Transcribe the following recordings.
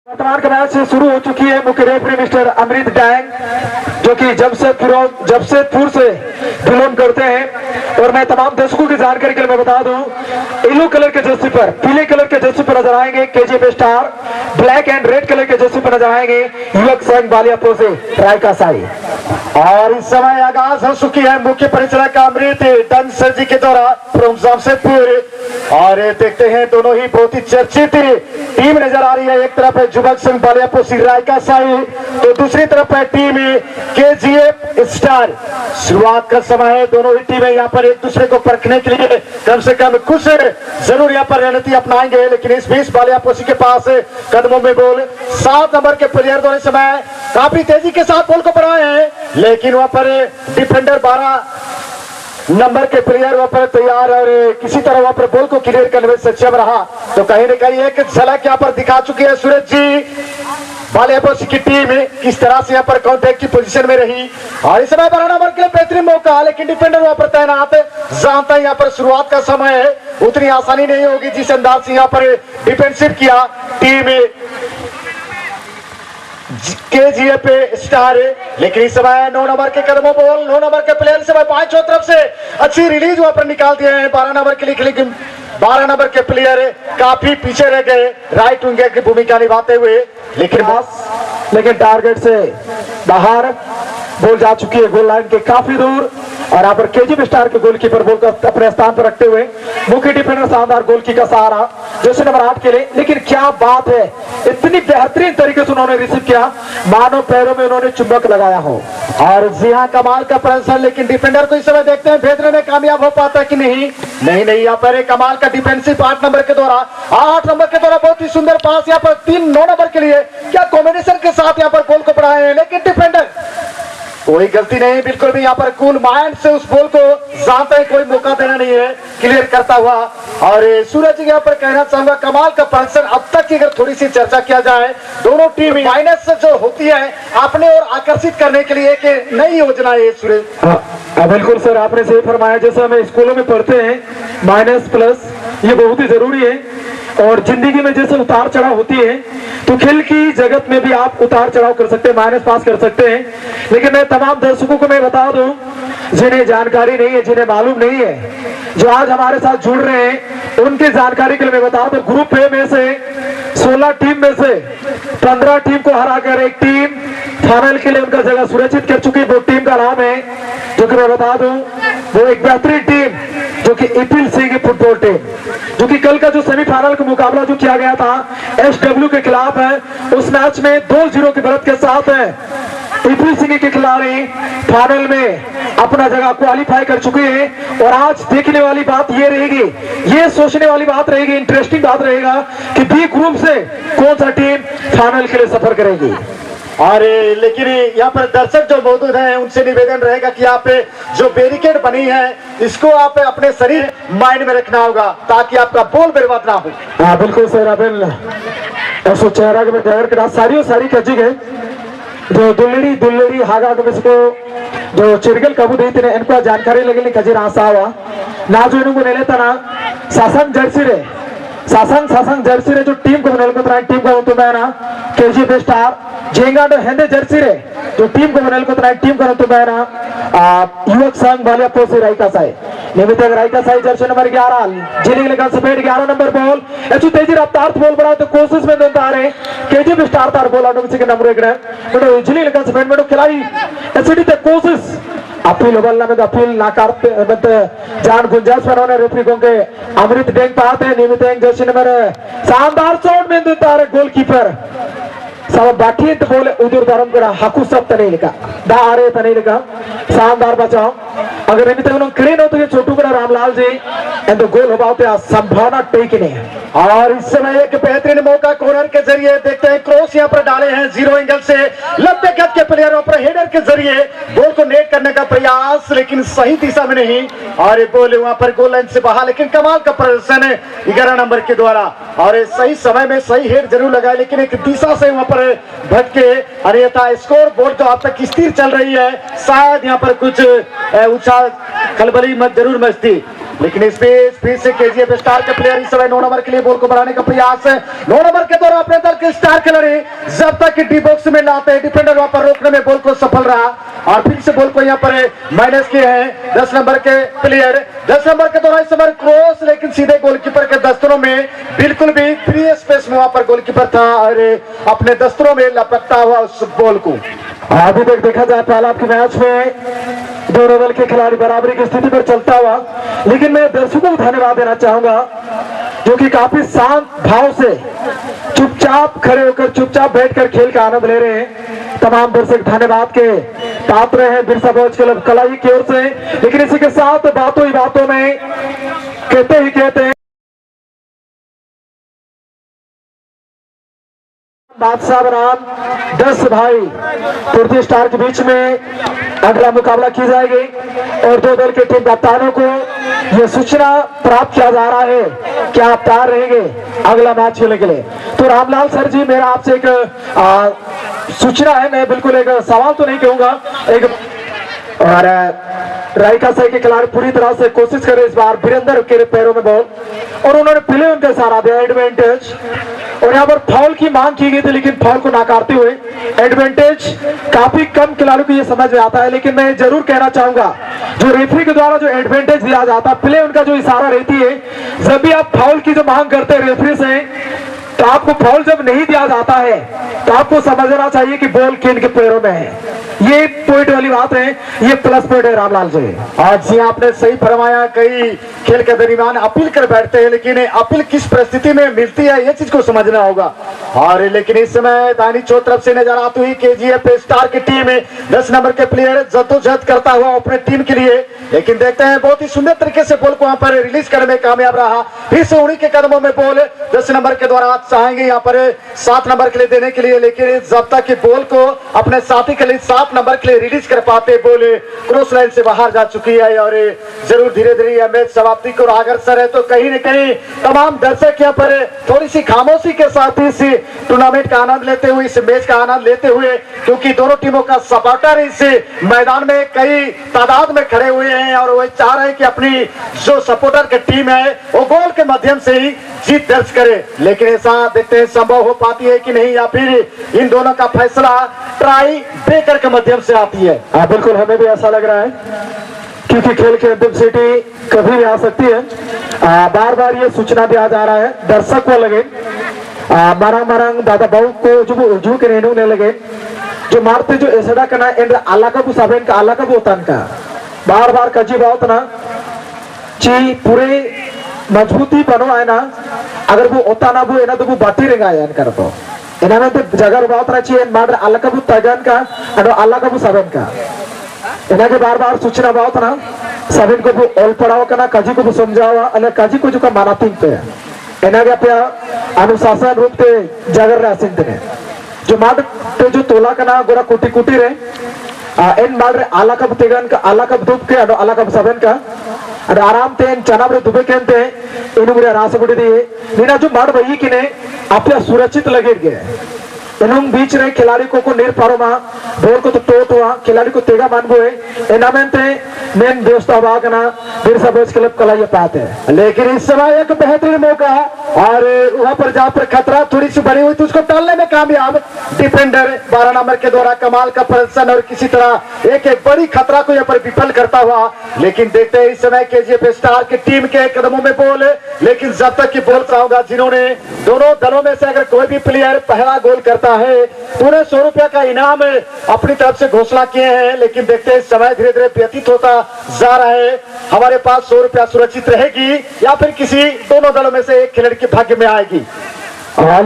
वर्तमान का मैच शुरू हो चुकी है। मुख्य रेफरी मिस्टर अमृत डैंग जो कि जमशेदपुर से बिलोंग करते हैं। और मैं तमाम दर्शकों की जानकारी के लिए मैं बता दूं, येलो कलर के जर्सी पर, पीले कलर के जर्सी पर नजर आएंगे KGF star, black and red colour के जर्सी पर नजर आएंगे युवक संघ बालियापुर से रायका साई। और इस समय आगाज हो चुकी है मुख्य परिचालक अमृत डंग सर जी के द्वारा फ्रॉम जमशेदपुर। और देखते हैं दोनों ही बहुत ही चर्चित टीम नजर आ रही है। एक तरफ है युवक संघ बालियापुर से रायका साई, तो दूसरी तरफ है टीम केजीएफ स्टार। शुरुआत का समय है, दोनों ही टीमें यहाँ पर एक दूसरे को परखने के लिए कम से कम कुछ जरूर यहाँ पर रणनीति अपनाएंगे। लेकिन इस बीच बालियापुर के पास कदमों में बॉल, 7 नंबर के प्लेयर दोनों समय काफी तेजी के साथ बॉल को बढ़ाए हैं, लेकिन वहां पर डिफेंडर 12 नंबर के प्लेयर वहां पर तैयार और किसी तरह वहां पर बॉल को क्लियर करने में सक्षम रहा। तो कहीं न कहीं एक झलक यहाँ पर दिखा चुकी है सूरज जी बालियापुर की टीम किस तरह से यहाँ पर काउंटर की पोजीशन में रही। और इस समय 12 नंबर के लिए बेहतरीन मौका, लेकिन डिफेंडर वहां पर तैनात, जानता है यहाँ पर शुरुआत का समय है, उतनी आसानी नहीं होगी जिस अंदाज से यहाँ पर डिफेंसिव किया टीम केजीएफ स्टार। लेकिन इस समय 9 नंबर के कदमों बॉल, 9 नंबर के प्लेयर से पांच तरफ से अच्छी रिलीज वहां पर निकाल दिए हैं 12 नंबर के लिए, लेकिन 12 नंबर के प्लेयर काफी पीछे रह गए राइट विंगर की भूमिका निभाते हुए। लेकिन टारगेट से बाहर बॉल जा चुकी है गोल लाइन के काफी दूर। और यहाँ पर केजीएफ स्टार के गोलकीपर बॉल को अपने स्थान पर रखते हुए मुख्य डिफेंडर शानदार गोलकी का सहारा जैसे नंबर 8 के लिए। लेकिन क्या बात है, इतनी बेहतरीन तरीके से उन्होंने रिसीव किया मानो पैरों में उन्होंने चुंबक लगाया हो। और जी हाँ, कमाल का प्रदर्शन, लेकिन डिफेंडर को इस समय देखते हैं भेजने में कामयाब हो पाता है कि नहीं। नहीं यहाँ पर कमाल का डिफेंसिव 8 नंबर के द्वारा, 8 नंबर के द्वारा बहुत ही सुंदर पास यहाँ पर 9 नंबर के लिए क्या कॉम्बिनेशन के साथ यहाँ पर बॉल को बढ़ाए हैं। लेकिन डिफेंडर कोई गलती नहीं, बिल्कुल भी यहाँ पर कूल माइंड से उस बॉल को जानते हैं कोई मौका देना नहीं है, क्लियर करता हुआ। और सूरज जी यहाँ पर कहना चाहूंगा कमाल का प्रदर्शन। अब तक की अगर थोड़ी सी चर्चा किया जाए, दोनों टीम माइनस जो होती है अपने और आकर्षित करने के लिए एक नई योजना है सूरज। बिल्कुल सर, आपने सही फरमाया। जैसे हमें स्कूलों में पढ़ते हैं माइनस प्लस, ये बहुत ही जरूरी है। और जिंदगी में जैसे उतार चढ़ाव होती है, तो खेल की जगत में भी आप उतार चढ़ाव कर सकते हैं, माइनस पास कर सकते हैं। लेकिन मैं तमाम दर्शकों को मैं बता दूं जिन्हें जानकारी नहीं है, जिन्हें मालूम नहीं है, जो आज हमारे साथ जुड़ रहे हैं, उनकी जानकारी के लिए मैं बता दूं, ग्रुप ए में से 16 टीम में से 15 टीम को हराकर एक टीम फाइनल के लिए उनका जगह सुरक्षित कर चुकी है। वो टीम का नाम है, जो कि मैं बता दूं, वो एक बेहतरीन टीम जो कि ईपिल सिंह फुटबॉल टीम, जो कि कल का जो सेमीफाइनल का मुकाबला जो किया गया था एसडब्ल्यू के खिलाफ है, उस मैच में 2-0 की बढ़त के साथ है ईपिल सिंह के खिलाड़ी फाइनल में अपना जगह क्वालिफाई कर चुके हैं। और आज देखने वाली बात ये रहेगी, ये सोचने वाली बात रहेगी, इंटरेस्टिंग बात रहेगा कि बी ग्रुप से कौन सा टीम फाइनल के लिए सफर करेगी। और लेकिन यहाँ पर दर्शक जो मौजूद हैं उनसे निवेदन रहेगा कि आप जो बैरिकेड बनी है इसको आप अपने शरीर माइंड में रखना होगा ताकि आपका बॉल बर्बाद ना हो। हाँ बिल्कुल सर, अब चेहरा के में सारी कची गए जो दुल्लड़ी हागा के इसको जो चिरगल कबू दी थी इनको जानकारी लगे कजी रास्ता हुआ ना जो इनको ले लेता ना सासंग जर्सी रे जो टीम को टीम का ना केजीएफ स्टार जेंगाडो हेंदे जर्सी रे जो टीम को टीम का युवक संघ बालियापुर से रायका साई निमित्त रायका साई जर्सी नंबर 11 जिले के सफेद 11 नंबर बॉल ऐसी तेजी रफ्तार बॉल बड़ा तो कोशिश में देता रहे केजीएफ स्टार तार बॉल आने के नंबर 1 मेडो जिले के सफेद मेडो खिलाड़ी ऐसी कोशिश अपील बल्ला में अपील नाकार जान गुंजाइश पर रेफरी को के अमृत डेंग पाते हैं निमित्त जर्सी नंबर शानदार शॉट में देता है गोलकीपर सब बाकी तो बोले उधर धर्म करा हाकू सब तने लिखा दा आ रहे तने लिखा शानदार बचाओ। अगर निमित्त उन्होंने क्लीन हो तो ये छोटू बड़ा रामलाल जी एंड गोल हो पाते संभावना टेक नहीं है। और इस समय एक बेहतरीन मौका कॉर्नर के जरिए देखते हैं, क्रॉस यहाँ पर डाले हैं 0 एंगल से, 90 गज के प्लेयरों पर हेडर के जरिए बॉल को नेट करने का प्रयास, लेकिन सही दिशा में नहीं। और बॉल वहां पर गोल लाइन से बाहर, लेकिन कमाल का प्रदर्शन है 11 नंबर के द्वारा। और सही समय में सही हेड जरूर लगाए, लेकिन एक दिशा से वहां पर भटके। अन्यथा स्कोर बोर्ड तो अब तक स्थिर चल रही है, शायद यहाँ पर कुछ उछाल खलबली जरूर मचती। लेकिन इस बीच फिर से केजीएफ स्टार के प्लेयर इस समय 9 नंबर के लिए बॉल को बढ़ाने का प्रयास है। 9 नंबर के द्वारा अपने दल के स्टार खिलाड़ी जब तक डी बॉक्स में लाते हैं, डिफेंडर वहां पर रोकने में बॉल को सफल रहा और फिर से बॉल को यहाँ पर माइनस किए हैं 10 नंबर के प्लेयर। 10 नंबर के द्वारा इस समय क्रॉस, लेकिन सीधे गोलकीपर के दस्तरों में बिल्कुल भी फ्री स्पेस में वहां पर गोलकीपर था और अपने दस्तरों में लपकता हुआ उस बॉल को। अभी तक देखा जाए तालाब के मैच में दोनों दल के खिलाड़ी बराबरी की स्थिति पर चलता हुआ, लेकिन मैं दर्शकों को धन्यवाद देना चाहूंगा जो कि काफी शांत भाव से चुपचाप खड़े होकर चुपचाप बैठकर खेल का आनंद ले रहे हैं। तमाम दर्शक धन्यवाद के पात्र हैं बिरसा बोझ क्लब कलाई की ओर से। लेकिन इसी के साथ बातों ही बातों में कहते हैं बादशाह बनाम 10 भाई तुर्ती स्टार के बीच में अगला मुकाबला की जाएगी और दो दल के टीम कप्तानों को यह सूचना प्राप्त किया जा रहा है कि आप तैयार रहेंगे अगला मैच खेलने के लिए। तो रामलाल सर जी, मेरा आपसे एक सूचना है, मैं बिल्कुल एक सवाल तो नहीं कहूंगा, एक और रायका सही के खिलाड़ी पूरी तरह से कोशिश करे इस बार वीरेंद्र के पैरों में बॉल और उन्होंने प्ले उनका सहारा दिया एडवांटेज और यहाँ पर फाउल की मांग की गई थी, लेकिन फाउल को नकारते हुए एडवांटेज काफी कम खिलाड़ियों को ये समझ में आता है। लेकिन मैं जरूर कहना चाहूंगा जो रेफरी के द्वारा जो एडवांटेज दिया जाता है, प्ले उनका जो इशारा रहती है, जब भी आप फाउल की जो मांग करते हैं रेफरी से, तो आपको फाउल जब नहीं दिया जाता है तो आपको समझना चाहिए कि बॉल किन के पैरों में है। ये पॉइंट वाली बात है, ये प्लस पॉइंट है रामलाल जी। आज जी आपने सही फरमाया, कई खेल के दरमियान अपील कर बैठते हैं, लेकिन अपील किस परिस्थिति में मिलती है ये चीज को समझना होगा। और लेकिन इस समय दानी चौथ तरफ से नजर आती हुई केजीएफ स्टार की टीम 10 नंबर के प्लेयर जद्दोजहद करता हुआ अपने टीम के लिए, लेकिन देखते हैं बहुत ही सुंदर तरीके से बॉल को वहां पर रिलीज करने में कामयाब रहा। फिर से उन्हीं के कदमों में बॉल 10 नंबर के द्वारा चाहेंगे यहाँ पर 7 नंबर के लिए देने के लिए, लेकिन जब तक कि बॉल को अपने साथी के लिए 7 नंबर के लिए रिलीज कर पाते, बॉल क्रॉस लाइन से बाहर जा चुकी है और जरूर धीरे धीरे यह मैच समाप्ति को अग्रसर है। तो कहीं न कहीं तमाम दर्शक यहाँ पर थोड़ी सी खामोशी के साथ इस टूर्नामेंट का आनंद लेते हुए, इस मैच का आनंद लेते हुए, क्योंकि दोनों टीमों का सपोर्टर इस मैदान में कई तादाद में खड़े हुए हैं और वो चाह रहे हैं कि अपनी जो सपोर्टर की टीम है वो गोल के माध्यम से ही जीत दर्ज करे। लेकिन ऐसा देखते हैं संभव हो पाती है कि नहीं, या फिर इन दोनों का फैसला ट्राई ब्रेकर के माध्यम से आती है। बिल्कुल, हमें भी ऐसा लग रहा है क्योंकि खेल की अंतिम सीटी कभी भी आ सकती है। बार बार ये सूचना दिया जा रहा है दर्शक को लगे मारंग दादा बाबू को जो के ने लगे जो मारते जो ऐसा करना एंड अलाकबू साबेन का अलाकबू होतान का बार बार कजी बात ना ची पूरे मजबूती बनो है ना, अगर वो होता ना वो एना तो वो बाटी रेंगा यान कर तो एना में तो जगह बात ना चाहिए मार अलाकबू तगन का और अलाकबू साबेन का एना के बार बार सूचना बात ना साबेन को वो ऑल पढ़ाओ करना, काजी को वो समझावा अने काजी को जो का मानातिंग पे एना के पे अनुशासन रूप से जागर रहा सिंध ने जो मार तो जो तोला करना गोरा कुटी कुटी रे एन मार अलाकबू तेगन का अलाकबू धूप के और अलाकबू साबेन का ಅದು ಆರಾಮ್ತೆ ಚೆನ್ನಾಗಿ ದುಬೆ ಅಂತ ಇನ್ನು ಮುರಿಯ ರಾಸ ಬಿಟ್ಟಿದೆ ನೀನು जो मार वही कि ने आपल्या सुरक्षित लगेगे इन बीच रहे खिलाड़ी को नीर पारोमा बॉल को तो टोट हुआ खिलाड़ी को तेगा मान हुए एनामेंटे मेन दोस्त आवागना बिरसा बोझ क्लब कलाइए पाते हैं। लेकिन इस समय एक बेहतरीन मौका और वहां पर जहां पर खतरा थोड़ी सी बड़ी हुई तो उसको टालने में कामयाब डिफेंडर 12 नंबर के द्वारा कमाल का प्रदर्शन और किसी तरह एक बड़ी खतरा को यहाँ पर विफल करता हुआ। लेकिन देखते हैं इस समय केजीएफ स्टार की टीम के कदमों में बॉल, लेकिन जब तक की बॉल चाहूंगा जिन्होंने दोनों दलों में से अगर कोई भी प्लेयर पहला गोल करता है पूरे 100 रुपया का इनाम अपनी तरफ से घोषणा किए हैं। लेकिन देखते हैं समय धीरे धीरे व्यतीत होता जा रहा है, हमारे पास 100 रुपया सुरक्षित रहेगी या फिर किसी दोनों दलों में से एक खिलाड़ी के भाग्य में आएगी।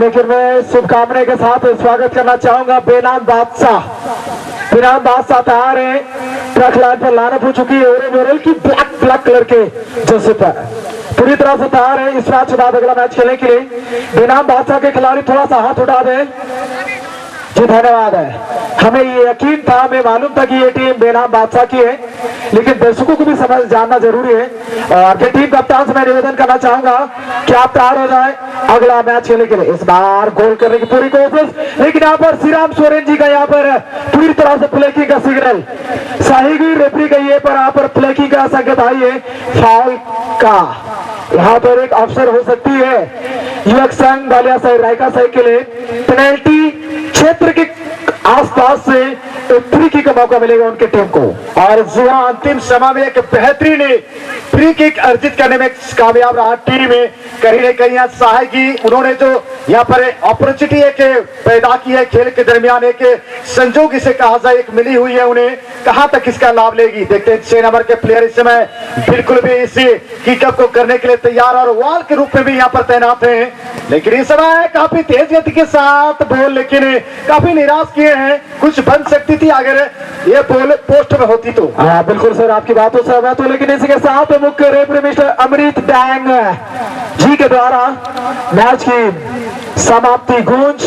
लेकिन मैं शुभकामनाएं के साथ स्वागत करना चाहूंगा बेनाम बादशाह तैयार है, ट्रक लाइन पर लानत हो चुकी है ओरेंज की ब्लैक कलर के जैसे पर पूरी तरह से तैयार है इस मैच के बाद अगला मैच खेलने के लिए। बेनाम बादशाह के खिलाड़ी थोड़ा सा हाथ उठा दे, जी धन्यवाद है। हमें ये यकीन था, हमें मालूम था कि ये टीम बेनाम बादशाह की है, लेकिन दर्शकों को भी समझ जानना जरूरी है। और फिर टीम कप्तान से मैं निवेदन करना चाहूंगा कि आप तैयार हो जाए अगला मैच खेलने के लिए। इस बार गोल करने की पूरी कोशिश, लेकिन यहाँ पर श्रीराम सोरेन जी का यहाँ पर पूरी तरह से प्लेकिंग का सिग्नल शाहीगी रेफरी का ये पर यहाँ पर प्लेकिंग का संकेत आई है फाउल का। यहाँ पर एक अवसर हो सकती है युवक संघ बालिया साहिब रायका साहिब के लिए। पेनल्टी क्षेत्र के आसपास से एक फ्री किक का मौका मिलेगा उनके टीम को। और जी हाँ, अंतिम समय में एक बेहतरीन फ्री किक अर्जित करने में कामयाब रहा टीम में। कहीं न कहीं यहाँ सहायकी उन्होंने जो यहाँ पर अपॉर्चुनिटी एक पैदा की है खेल के दरमियान, एक संजोग इसे कहा जाए एक मिली हुई है उन्हें, कहां तक इसका लाभ लेगी। देखते हैं 6 नंबर के प्लेयर इस समय बिल्कुल भी इस किकअप को करने के लिए तैयार और वॉल के रूप में भी यहाँ पर तैनात हैं। लेकिन इस समय काफी तेज गति के साथ बॉल, लेकिन काफी निराश किए हैं। कुछ बन सकती थी अगर ये बॉल पोस्ट में होती तो। हाँ बिल्कुल सर, आपकी बातों से सहमत हूं, लेकिन इसी के साथ मुख्य रेफरी मिस्टर अमृत डैंग जी के द्वारा मैच की समाप्ति गूंज